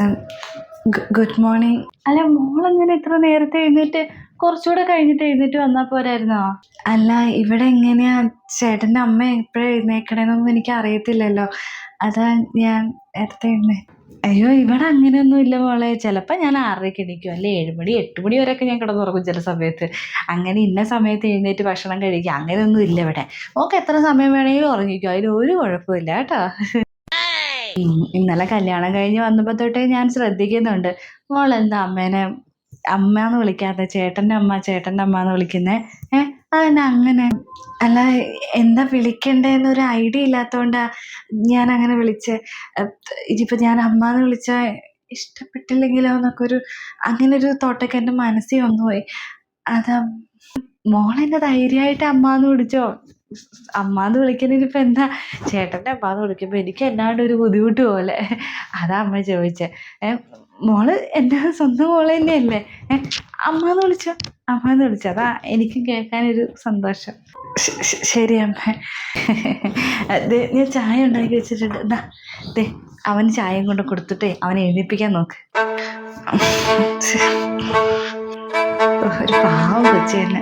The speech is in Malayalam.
ഉം, ഗുഡ് മോർണിംഗ്. അല്ല, മോളെങ്ങനെ ഇത്ര നേരത്തെ എഴുന്നേറ്റ്? കുറച്ചുകൂടെ കഴിഞ്ഞിട്ട് എഴുന്നേറ്റ് വന്നാൽ പോരായിരുന്നോ? അല്ല, ഇവിടെ എങ്ങനെയാ ചേട്ടൻ്റെ അമ്മ എപ്പോഴാണ് എഴുന്നേക്കണേന്നൊന്നും എനിക്ക് അറിയത്തില്ലല്ലോ. അതാ ഞാൻ നേരത്തെ അയ്യോ, ഇവിടെ അങ്ങനെയൊന്നും ഇല്ല മോളെ. ചിലപ്പോൾ ഞാൻ 6:30 എണീക്കും, അല്ലെ 7 മണി 8 മണി വരെയൊക്കെ ഞാൻ കിടന്നുറങ്ങും ചില സമയത്ത്. അങ്ങനെ ഇന്ന സമയത്ത് എഴുന്നേറ്റ് ഭക്ഷണം കഴിക്കുക അങ്ങനെയൊന്നും ഇല്ല ഇവിടെ. ഓക്കെ, എത്ര സമയം വേണമെങ്കിലും ഉറങ്ങിക്കോ, അതിന് ഒരു കുഴപ്പമില്ല കേട്ടോ. ഇന്നലെ കല്യാണം കഴിഞ്ഞ് വന്നപ്പോൾ തൊട്ടേ ഞാൻ ശ്രദ്ധിക്കുന്നുണ്ട്, മോളെന്താ അമ്മേനെ അമ്മ വിളിക്കാതെ ചേട്ടൻ്റെ അമ്മ എന്ന് വിളിക്കുന്നേ? അതന്നെ അങ്ങനെ. അല്ല, എന്താ വിളിക്കണ്ടേന്നൊരു ഐഡിയ ഇല്ലാത്തതുകൊണ്ടാ ഞാൻ അങ്ങനെ വിളിച്ചേ. ഇതിപ്പോൾ ഞാൻ അമ്മ എന്ന് വിളിച്ചാൽ ഇഷ്ടപ്പെട്ടില്ലെങ്കിലോ എന്നൊക്കെ അങ്ങനെ ഒരു തോട്ടൊക്കെ എൻ്റെ മനസ്സിൽ വന്നുപോയി. അതാ. മോളെന്നെ ധൈര്യമായിട്ട് അമ്മ എന്ന് വിളിച്ചോ. അമ്മ എന്ന് വിളിക്കുന്നതിനിപ്പോൾ എന്താ, ചേട്ടൻ്റെ അമ്മ എന്ന് വിളിക്കുമ്പോൾ എനിക്ക് എന്നാണ്ട് ഒരു ബുദ്ധിമുട്ട് പോലെ. അതാ അമ്മ ചോദിച്ചേ. മോള് എൻ്റെ സ്വന്തം മോള് തന്നെയല്ലേ? അമ്മ എന്ന് വിളിച്ചോ. അതാ എനിക്കും കേൾക്കാനൊരു സന്തോഷം. ശരി അമ്മ. ഞാൻ ചായ ഉണ്ടാക്കി വെച്ചിട്ടുണ്ട്. എന്താ അവന് ചായയും കൊണ്ട് കൊടുത്തിട്ടേ അവനെ എഴുന്നേൽപ്പിക്കാൻ നോക്ക്. ഒരു പാവം കൊച്ചു തന്നെ.